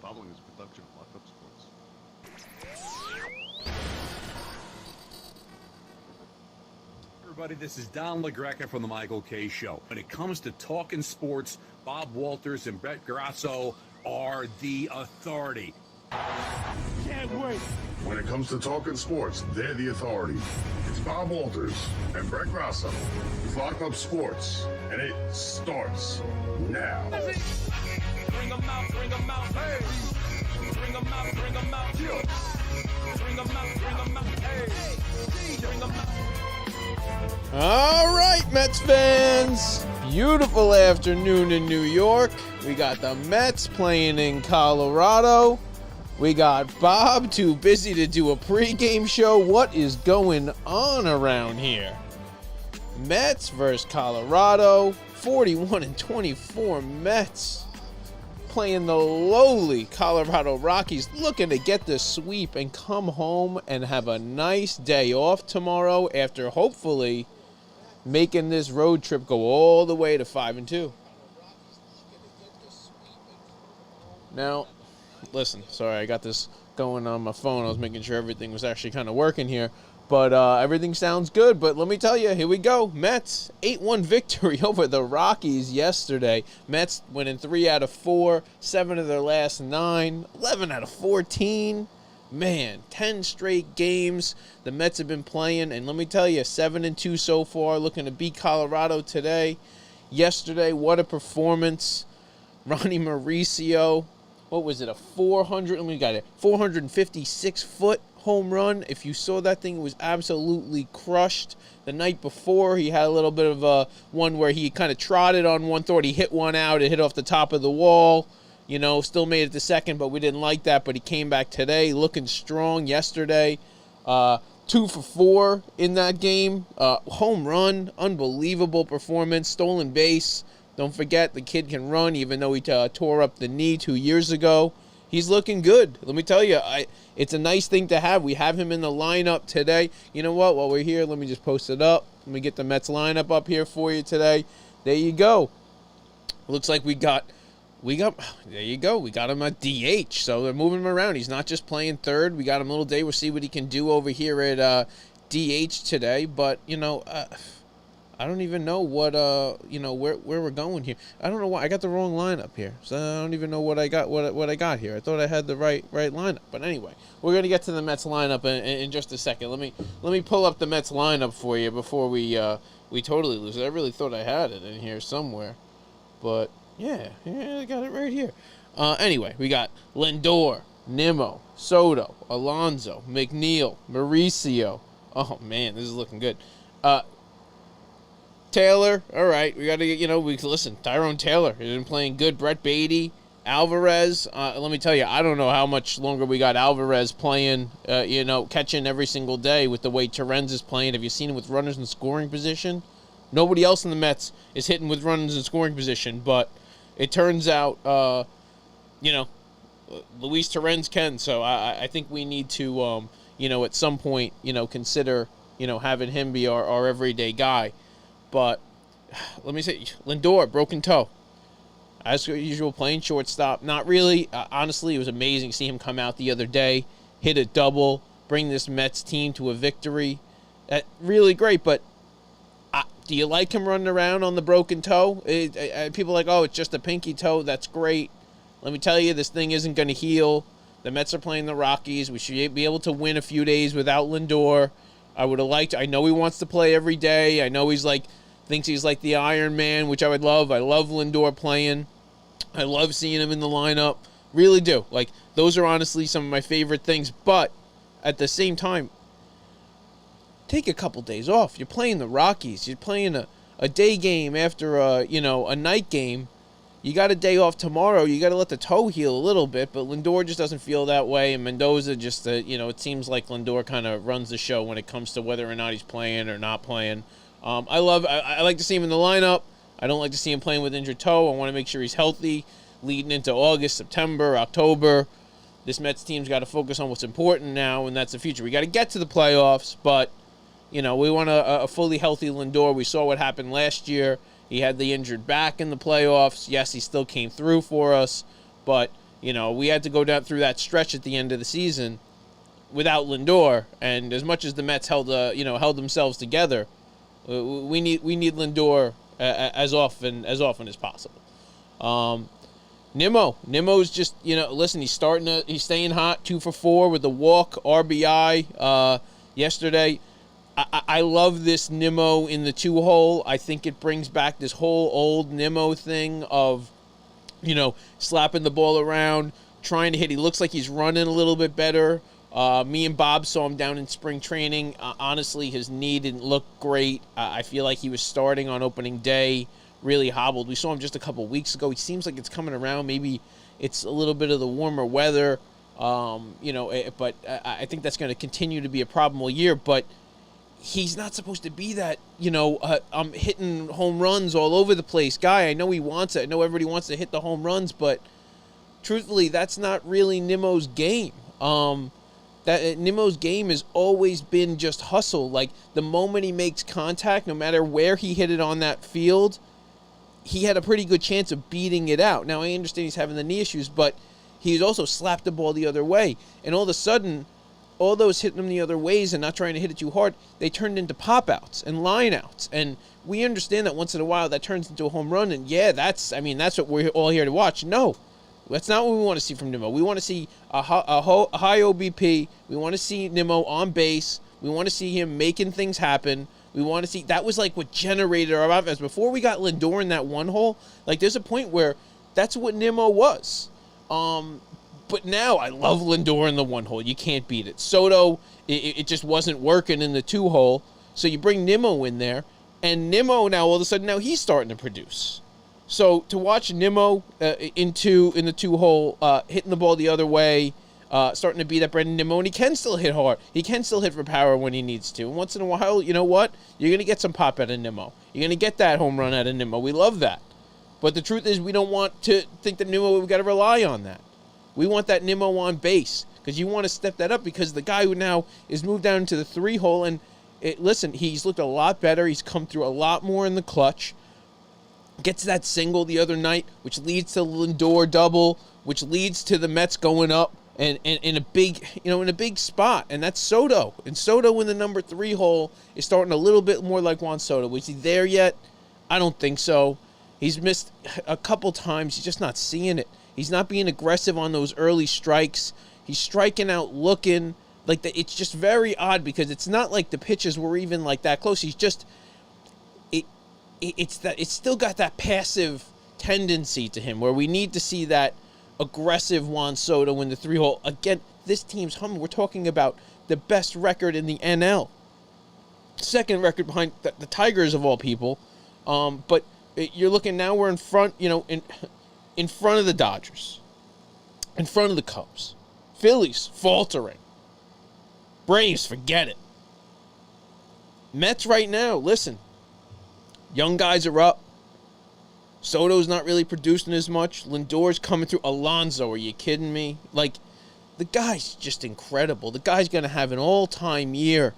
Following is production of Locked Up Sports. Everybody, this is Don LaGreca from the Michael K. Show. When it comes to talking sports, Bob Walters and Brett Grosso are the authority. Can't wait. When it comes to talking sports, they're the authority. It's Bob Walters and Brett Grosso. It's Locked Up Sports, and it starts now. Bring them out, hey. Bring them out, bring them out, yeah. Bring them out, hey. Bring them out. All right, Mets fans. Beautiful afternoon in New York. We got the Mets playing in Colorado. We got Bob too busy to do a pregame show. What is going on around here? Mets versus Colorado. 41-24 Mets playing the lowly Colorado Rockies, looking to get the sweep and come home and have a nice day off tomorrow after hopefully making this road trip go all the way to 5-2. Now, listen, sorry, I got this going on my phone. I was making sure everything was actually kind of working here. But everything sounds good. But let me tell you, here we go. Mets, 8-1 victory over the Rockies yesterday. Mets winning 3 out of 4, 7 of their last 9, 11 out of 14. Man, 10 straight games the Mets have been playing. And let me tell you, 7-2 so far, looking to beat Colorado today. Yesterday, what a performance. Ronny Mauricio, what was it, a 456-foot home run. If you saw that thing, it was absolutely crushed. The night before, he had a little bit of a one where he kind of trotted on one thought. He hit one out. It hit off the top of the wall. You know, still made it to second, but we didn't like that. But he came back today looking strong yesterday. 2 for 4 in that game. Home run, unbelievable performance. Stolen base. Don't forget, the kid can run, even though he tore up the knee 2 years ago. He's looking good. Let me tell you, it's a nice thing to have. We have him in the lineup today. You know what? While we're here, let me just post it up. Let me get the Mets lineup up here for you today. There you go. Looks like we got, there you go. We got him at DH, so they're moving him around. He's not just playing third. We got him a little day. We'll see what he can do over here at DH today. But, you know, I don't even know what where we're going here. I don't know why I got the wrong lineup here. So I don't even know what I got got here. I thought I had the right lineup. But anyway, we're gonna get to the Mets lineup in just a second. Let me pull up the Mets lineup for you before we totally lose it. I really thought I had it in here somewhere, but yeah, I got it right here. Anyway, we got Lindor, Nimmo, Soto, Alonso, McNeil, Mauricio. Oh man, this is looking good. Taylor, all right, we got to get, listen, Tyrone Taylor has been playing good. Brett Beatty, Alvarez, let me tell you, I don't know how much longer we got Alvarez playing, catching every single day with the way Terrence is playing. Have you seen him with runners in scoring position? Nobody else in the Mets is hitting with runners in scoring position, but it turns out, Luis Terrence can, so I think we need to, at some point, consider, having him be our everyday guy. But let me say, Lindor, broken toe. As usual, playing shortstop. Not really. Honestly, it was amazing to see him come out the other day, hit a double, bring this Mets team to a victory. Really great, but do you like him running around on the broken toe? People are like, oh, it's just a pinky toe. That's great. Let me tell you, this thing isn't going to heal. The Mets are playing the Rockies. We should be able to win a few days without Lindor. I would have liked. I know he wants to play every day. I know thinks he's like the Iron Man, which I would love. I love Lindor playing. I love seeing him in the lineup. Really do. Like, those are honestly some of my favorite things. But at the same time, take a couple days off. You're playing the Rockies. You're playing a day game after a night game. You got a day off tomorrow. You got to let the toe heal a little bit. But Lindor just doesn't feel that way. And Mendoza just, it seems like Lindor kind of runs the show when it comes to whether or not he's playing or not playing. I like to see him in the lineup. I don't like to see him playing with injured toe. I want to make sure he's healthy leading into August, September, October. This Mets team's got to focus on what's important now, and that's the future. We got to get to the playoffs, but, we want a fully healthy Lindor. We saw what happened last year. He had the injured back in the playoffs. Yes, he still came through for us, but We had to go down through that stretch at the end of the season without Lindor, and as much as the Mets held themselves together, we need Lindor as often as possible. Nimmo's just, listen, he's staying hot, 2 for 4 with a walk, RBI yesterday. I love this Nimmo in the 2-hole. I think it brings back this whole old Nimmo thing of, slapping the ball around, trying to hit. He looks like he's running a little bit better. Me and Bob saw him down in spring training. Honestly, his knee didn't look great. I feel like he was starting on opening day, really hobbled. We saw him just a couple weeks ago. He seems like it's coming around. Maybe it's a little bit of the warmer weather, but I think that's going to continue to be a problem all year. But he's not supposed to be that, I'm hitting home runs all over the place guy. I know he wants it. I know everybody wants to hit the home runs, but truthfully, that's not really Nimmo's game. Nimmo's game has always been just hustle. Like, the moment he makes contact, no matter where he hit it on that field, he had a pretty good chance of beating it out. Now, I understand he's having the knee issues, but he's also slapped the ball the other way. And all of a sudden, all those hitting him the other ways and not trying to hit it too hard, they turned into pop-outs and line-outs. And we understand that once in a while that turns into a home run. And, yeah, that's what we're all here to watch. No, that's not what we want to see from Nimmo. We want to see a high OBP. We want to see Nimmo on base. We want to see him making things happen. We want to see – that was like what generated our offense. Before we got Lindor in that 1-hole, like, there's a point where that's what Nimmo was. But now I love Lindor in the 1-hole. You can't beat it. Soto, it just wasn't working in the 2-hole. So you bring Nimmo in there. And Nimmo now, all of a sudden, now he's starting to produce. So to watch Nimmo in the 2-hole, hitting the ball the other way, starting to beat up Brandon Nimmo, and he can still hit hard. He can still hit for power when he needs to. And once in a while, you know what? You're going to get some pop out of Nimmo. You're going to get that home run out of Nimmo. We love that. But the truth is, we don't want to think that Nimmo, we've got to rely on that. We want that Nimmo on base, because you want to step that up, because the guy who now is moved down into the 3-hole, and listen, he's looked a lot better. He's come through a lot more in the clutch. Gets that single the other night, which leads to Lindor double, which leads to the Mets going up and in a big spot, and that's Soto. And Soto in the number 3 hole is starting a little bit more like Juan Soto. Is he there yet? I don't think so. He's missed a couple times. He's just not seeing it. He's not being aggressive on those early strikes. He's striking out looking like that. It's just very odd, because it's not like the pitches were even like that close. He's just it's still got that passive tendency to him, where we need to see that aggressive Juan Soto in the 3-hole. Again, this team's humming. We're talking about the best record in the NL. Second record behind the Tigers of all people. But you're looking now, we're in front, in front of the Dodgers, in front of the Cubs. Phillies faltering. Braves, forget it. Mets right now, listen. Young guys are up. Soto's not really producing as much. Lindor's coming through. Alonso, are you kidding me? Like, the guy's just incredible. The guy's going to have an all-time year.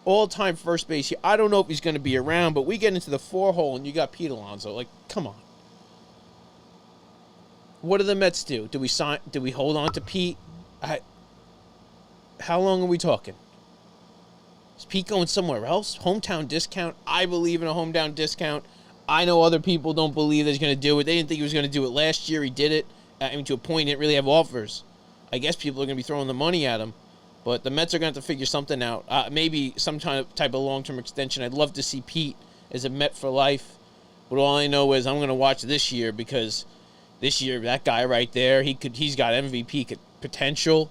All-time first base year. I don't know if he's going to be around, but we get into the 4-hole and you got Pete Alonso. Like, come on. What do the Mets do? Do we hold on to Pete? How long are we talking? Is Pete going somewhere else? Hometown discount? I believe in a hometown discount. I know other people don't believe that he's going to do it. They didn't think he was going to do it last year. He did it. To a point, he didn't really have offers. I guess people are going to be throwing the money at him. But the Mets are going to have to figure something out. Maybe some type of long-term extension. I'd love to see Pete as a Met for life. But all I know is I'm going to watch this year, because this year, that guy right there, he's got MVP potential.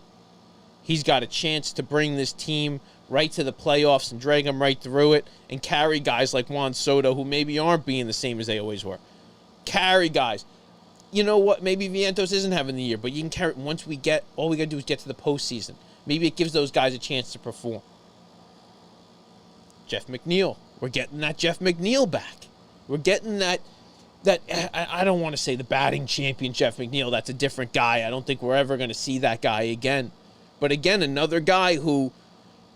He's got a chance to bring this team right to the playoffs and drag them right through it and carry guys like Juan Soto, who maybe aren't being the same as they always were. Carry guys. You know what? Maybe Vientos isn't having the year, but you can carry. Once we get, all we got to do is get to the postseason. Maybe it gives those guys a chance to perform. Jeff McNeil. We're getting that Jeff McNeil back. We're getting that I don't want to say the batting champion Jeff McNeil. That's a different guy. I don't think we're ever going to see that guy again. But again, another guy who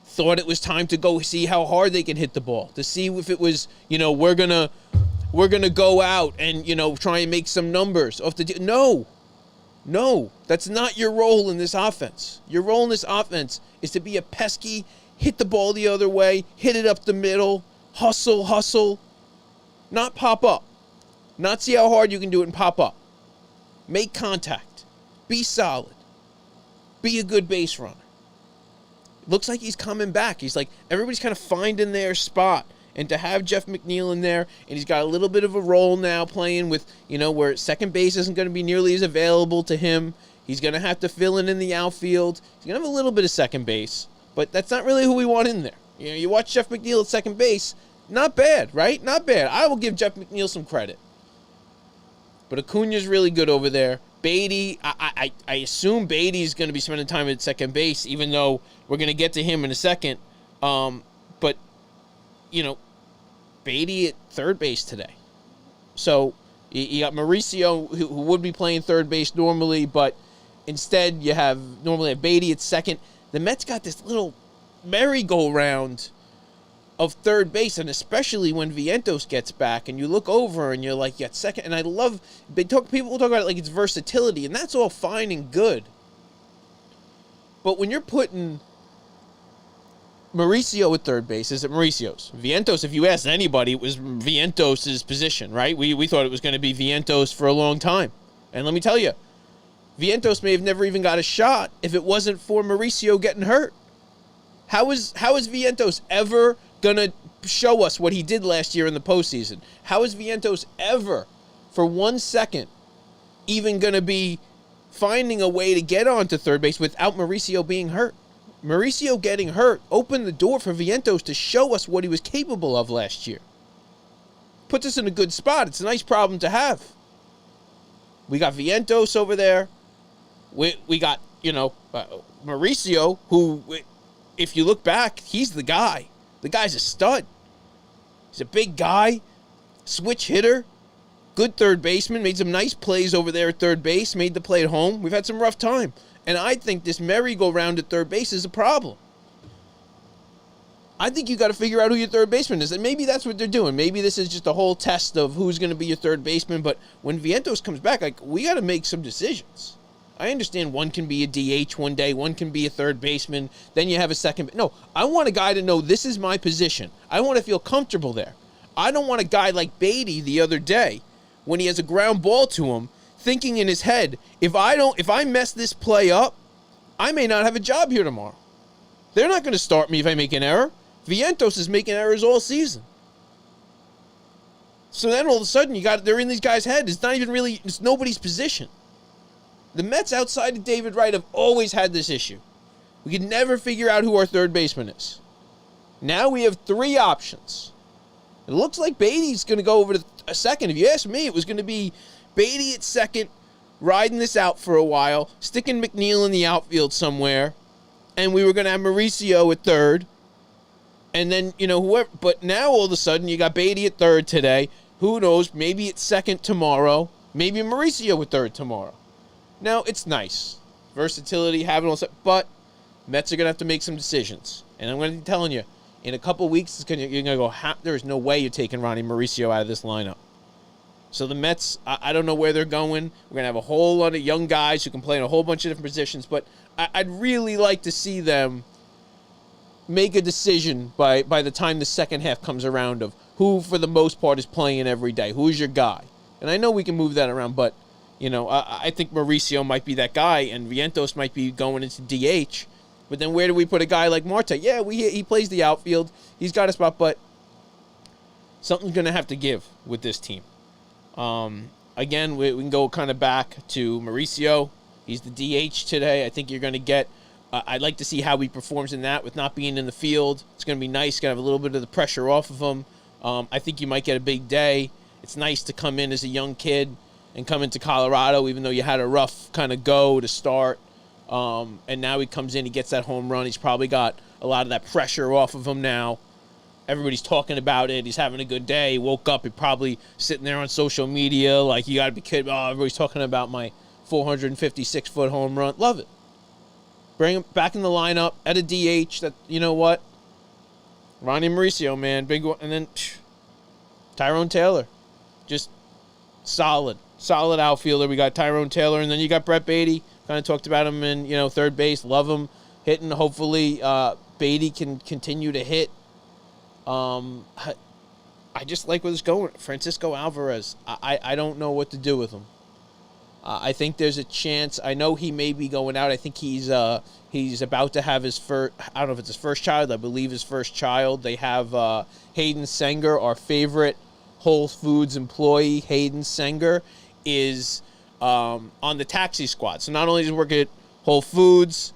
thought it was time to go see how hard they can hit the ball, to see if it was, we're gonna go out and try and make some numbers off the. No, No, that's not your role in this offense. Your role in this offense is to be a pesky, hit the ball the other way, hit it up the middle, hustle, not pop up. Not see how hard you can do it and pop up. Make contact. Be solid. Be a good base runner. Looks like he's coming back. He's like, everybody's kind of finding their spot. And to have Jeff McNeil in there, and he's got a little bit of a role now playing with, where second base isn't going to be nearly as available to him. He's going to have to fill in the outfield. He's going to have a little bit of second base, but that's not really who we want in there. You watch Jeff McNeil at second base, not bad, right? Not bad. I will give Jeff McNeil some credit. But Acuna's really good over there. Beatty, I assume Beatty's going to be spending time at second base, even though we're going to get to him in a second. But Beatty at third base today. So you got Mauricio, who would be playing third base normally, but instead you normally have Beatty at second. The Mets got this little merry-go-round of third base, and especially when Vientos gets back, and you look over and you're like, at second. And I love, people talk about it like it's versatility, and that's all fine and good. But when you're putting Mauricio at third base, is it Mauricio's? Vientos, if you asked anybody, it was Vientos' position, right? We thought it was going to be Vientos for a long time. And let me tell you, Vientos may have never even got a shot if it wasn't for Mauricio getting hurt. How is Vientos ever going to show us what he did last year in the postseason? How is Vientos ever, for 1 second, even going to be finding a way to get onto third base without Mauricio being hurt? Mauricio getting hurt opened the door for Vientos to show us what he was capable of last year. Puts us in a good spot. It's a nice problem to have. We got Vientos over there. We got, Mauricio, who, if you look back, he's the guy. The guy's a stud. He's a big guy, switch hitter, good third baseman, made some nice plays over there at third base, made the play at home. We've had some rough time. And I think this merry-go-round at third base is a problem. I think you got to figure out who your third baseman is. And maybe that's what they're doing. Maybe this is just a whole test of who's going to be your third baseman. But when Vientos comes back, we got to make some decisions. I understand one can be a DH one day, one can be a third baseman, then you have a second. No, I want a guy to know this is my position. I want to feel comfortable there. I don't want a guy like Beatty the other day when he has a ground ball to him, thinking in his head, if I mess this play up, I may not have a job here tomorrow. They're not going to start me if I make an error. Vientos is making errors all season. So then all of a sudden they're in these guys' head. It's nobody's position. The Mets outside of David Wright have always had this issue. We could never figure out who our third baseman is. Now we have three options. It looks like Beatty's going to go over to a second. If you ask me, it was going to be Beatty at second, riding this out for a while, sticking McNeil in the outfield somewhere, and we were going to have Mauricio at third, and then, whoever. But now all of a sudden you got Beatty at third today. Who knows? Maybe it's second tomorrow. Maybe Mauricio at third tomorrow. Now, it's nice. Versatility, having all that, but Mets are going to have to make some decisions. And I'm going to be telling you, in a couple weeks, you're going to go, there's no way you're taking Ronny Mauricio out of this lineup. So the Mets, I don't know where they're going. We're going to have a whole lot of young guys who can play in a whole bunch of different positions, but I'd really like to see them make a decision by the time the second half comes around of who, for the most part, is playing every day. Who's your guy? And I know we can move that around, but I think Mauricio might be that guy, and Vientos might be going into DH. But then where do we put a guy like Marte? Yeah, he plays the outfield. He's got a spot, but something's going to have to give with this team. Again, we can go kind of back to Mauricio. He's the DH today. I think you're going to get I'd like to see how he performs in that with not being in the field. It's going to be nice. Going to have a little bit of the pressure off of him. I think you might get a big day. It's nice to come in as a young kid and come into Colorado, even though you had a rough kind of go to start. And now he comes in, he gets that home run. He's probably got a lot of that pressure off of him now. Everybody's talking about it. He's having a good day. He woke up. He probably sitting there on social media like, you got to be kidding. Oh, everybody's talking about my 456-foot home run. Love it. Bring him back in the lineup at a DH. That, you know what? Ronny Mauricio, man. Big one. And then Tyrone Taylor. Just solid solid outfielder. We got Tyrone Taylor, and then you got Brett Beatty. Kind of talked about him in, third base. Love him hitting. Hopefully, Beatty can continue to hit. I just like where it's going. Francisco Alvarez. I don't know what to do with him. I think there's a chance. I know he may be going out. I think he's about to have his first. I don't know if it's his first child. I believe his first child. They have Hayden Senger, our favorite Whole Foods employee. Hayden Senger is on the taxi squad. So not only does he work at Whole Foods,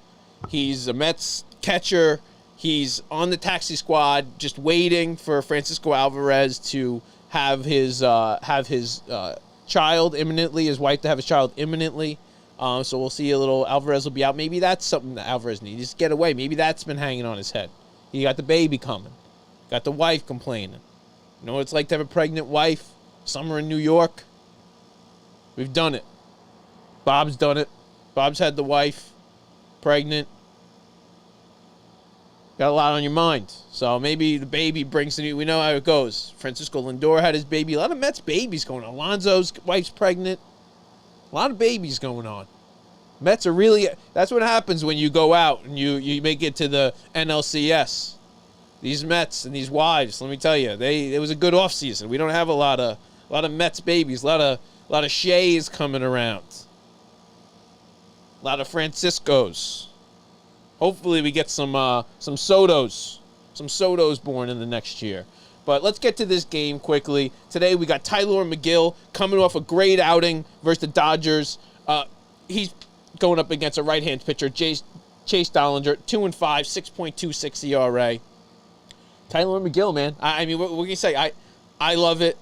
he's a Mets catcher. He's on the taxi squad, just waiting for Francisco Alvarez to have his child imminently, his wife to have his child imminently. So we'll see a little. Alvarez will be out. Maybe that's something that Alvarez needs. Just get away. Maybe that's been hanging on his head. He got the baby coming. Got the wife complaining. You know what it's like to have a pregnant wife? Summer in New York. We've done it. Bob's done it. Bob's had the wife pregnant. Got a lot on your mind. So maybe the baby brings the new. We know how it goes. Fransisco Lindor had his baby. A lot of Mets babies going on. Alonso's wife's pregnant. A lot of babies going on. Mets are really. That's what happens when you go out and you make it to the NLCS. These Mets and these wives, let me tell you, it was a good offseason. We don't have a lot of Mets babies. A lot of Shays coming around. A lot of Franciscos. Hopefully we get some Sotos born in the next year. But let's get to this game quickly. Today we got Tylor Megill coming off a great outing versus the Dodgers. He's going up against a right-hand pitcher, Chase Dollander, 2-5, 6.26 ERA. Tylor Megill, man. I mean, what can you say? I love it.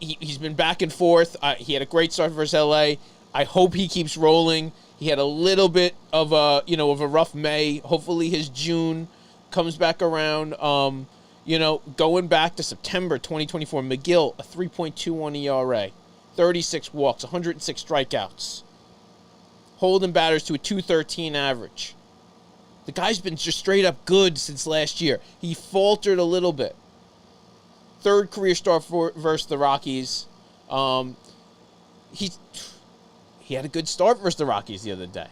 He's been back and forth. He had a great start versus LA. I hope he keeps rolling. He had a little bit of a rough May. Hopefully his June comes back around. Going back to September 2024, Megill, a 3.21 ERA, 36 walks, 106 strikeouts, holding batters to a 213 average. The guy's been just straight up good since last year. He faltered a little bit. Third career start versus the Rockies. He had a good start versus the Rockies the other day.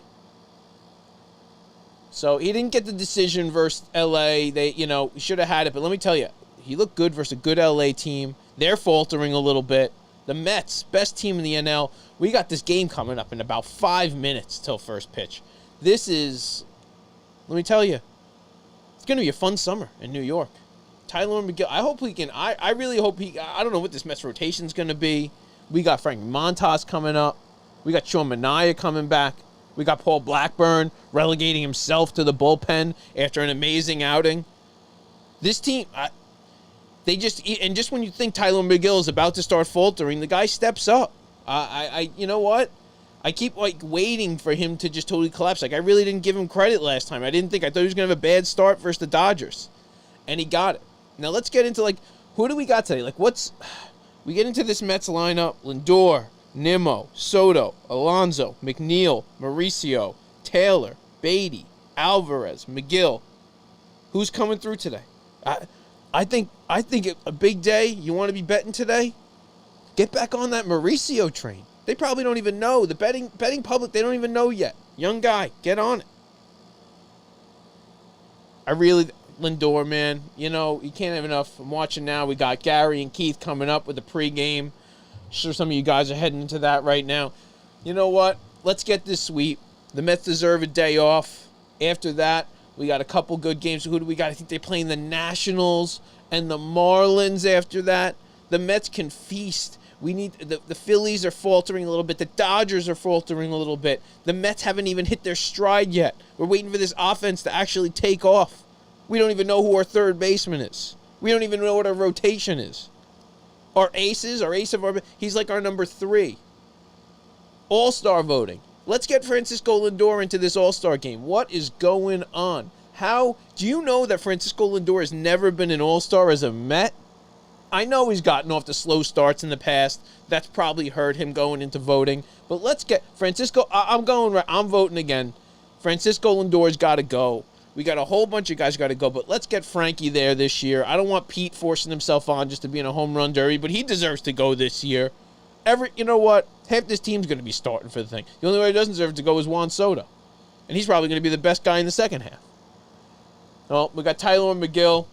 So he didn't get the decision versus LA. He should have had it. But let me tell you, he looked good versus a good LA team. They're faltering a little bit. The Mets, best team in the NL. We got this game coming up in about 5 minutes till first pitch. This is, let me tell you, it's going to be a fun summer in New York. Tylor Megill, I hope we can, I really hope I don't know what this Mets rotation is going to be. We got Frank Montas coming up. We got Sean Manaea coming back. We got Paul Blackburn relegating himself to the bullpen after an amazing outing. This team, just when you think Tylor Megill is about to start faltering, the guy steps up. You know what? I keep waiting for him to just totally collapse. I really didn't give him credit last time. I thought he was going to have a bad start versus the Dodgers, and he got it. Now let's get into who do we got today? We get into this Mets lineup: Lindor, Nimmo, Soto, Alonso, McNeil, Mauricio, Taylor, Beatty, Alvarez, Megill. Who's coming through today? I think a big day. You want to be betting today? Get back on that Mauricio train. They probably don't even know. The betting public, they don't even know yet. Young guy, get on it. Lindor, man, you can't have enough. I'm watching now. We got Gary and Keith coming up with the pregame. Sure, some of you guys are heading into that right now. You know what? Let's get this sweep. The Mets deserve a day off. After that, we got a couple good games. Who do we got? I think they're playing the Nationals and the Marlins after that. The Mets can feast. We need the Phillies are faltering a little bit. The Dodgers are faltering a little bit. The Mets haven't even hit their stride yet. We're waiting for this offense to actually take off. We don't even know who our third baseman is. We don't even know what our rotation is. Our ace of our, he's like our number 3. All-star voting. Let's get Francisco Lindor into this all-star game. What is going on? How do you know that Francisco Lindor has never been an all-star as a Met? I know he's gotten off to slow starts in the past. That's probably hurt him going into voting. But let's get Francisco. I'm voting again. Francisco Lindor's got to go. We got a whole bunch of guys got to go, but let's get Frankie there this year. I don't want Pete forcing himself on just to be in a home run derby, but he deserves to go this year. You know what? Half this team's going to be starting for the thing. The only way he doesn't deserve to go is Juan Soto. And he's probably going to be the best guy in the second half. Well, we got Tylor Megill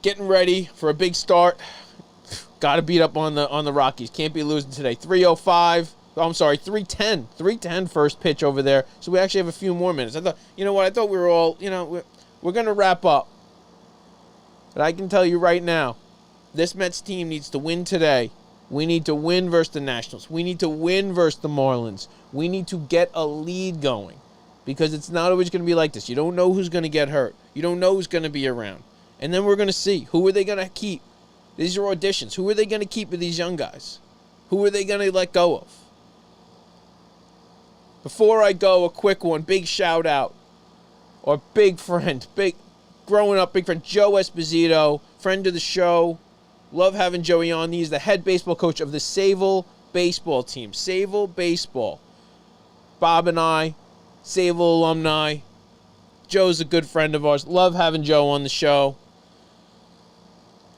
getting ready for a big start. Got to beat up on the Rockies. Can't be losing today. 3:05. Oh, I'm sorry, 3:10. 3:10 first pitch over there. So we actually have a few more minutes. I thought, you know what? I thought we were all, we're going to wrap up. But I can tell you right now, this Mets team needs to win today. We need to win versus the Nationals. We need to win versus the Marlins. We need to get a lead going because it's not always going to be like this. You don't know who's going to get hurt. You don't know who's going to be around. And then we're going to see who are they going to keep. These are auditions. Who are they going to keep with these young guys? Who are they going to let go of? Before I go, a quick one, big shout out, or big friend, growing up, big friend, Joe Esposito, friend of the show. Love having Joey on. He's the head baseball coach of the Sayville baseball team. Sayville baseball. Bob and I, Sayville alumni. Joe's a good friend of ours. Love having Joe on the show.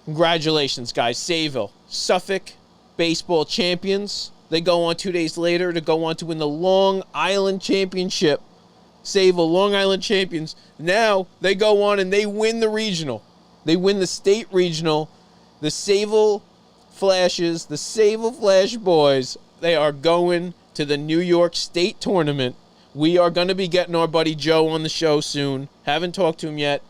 Congratulations, guys. Sayville, Suffolk baseball champions. They go on 2 days later to go on to win the Long Island Championship. Sayville, Long Island champions. Now they go on and they win the regional. They win the state regional. The Sayville Flashes, the Sayville Flash boys, they are going to the New York State Tournament. We are going to be getting our buddy Joe on the show soon. Haven't talked to him yet.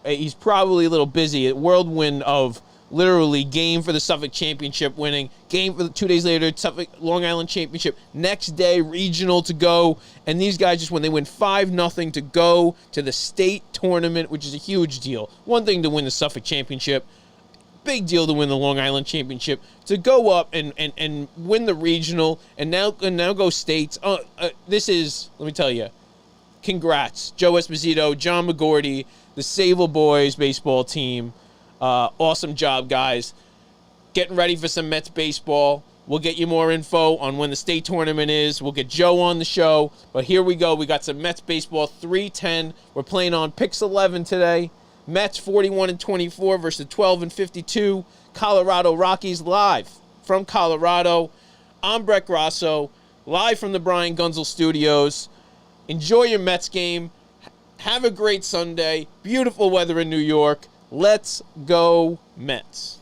He's probably a little busy. A whirlwind of literally game for the Suffolk Championship winning, game for 2 days later, Suffolk Long Island Championship, next day regional to go, and these guys just when they win 5-0 to go to the state tournament, which is a huge deal. One thing to win the Suffolk Championship, big deal to win the Long Island Championship, to go up and win the regional and now go states. This is, let me tell you, congrats, Joe Esposito, John McGordy, the Sayville boys baseball team. Awesome job, guys. Getting ready for some Mets baseball. We'll get you more info on when the state tournament is. We'll get Joe on the show. But here we go. We got some Mets baseball, 3:10. We're playing on Pix 11 today. Mets 41-24 versus 12-52. Colorado Rockies live from Colorado. I'm Brett Grosso, live from the Brian Gunzel Studios. Enjoy your Mets game. Have a great Sunday. Beautiful weather in New York. Let's go Mets.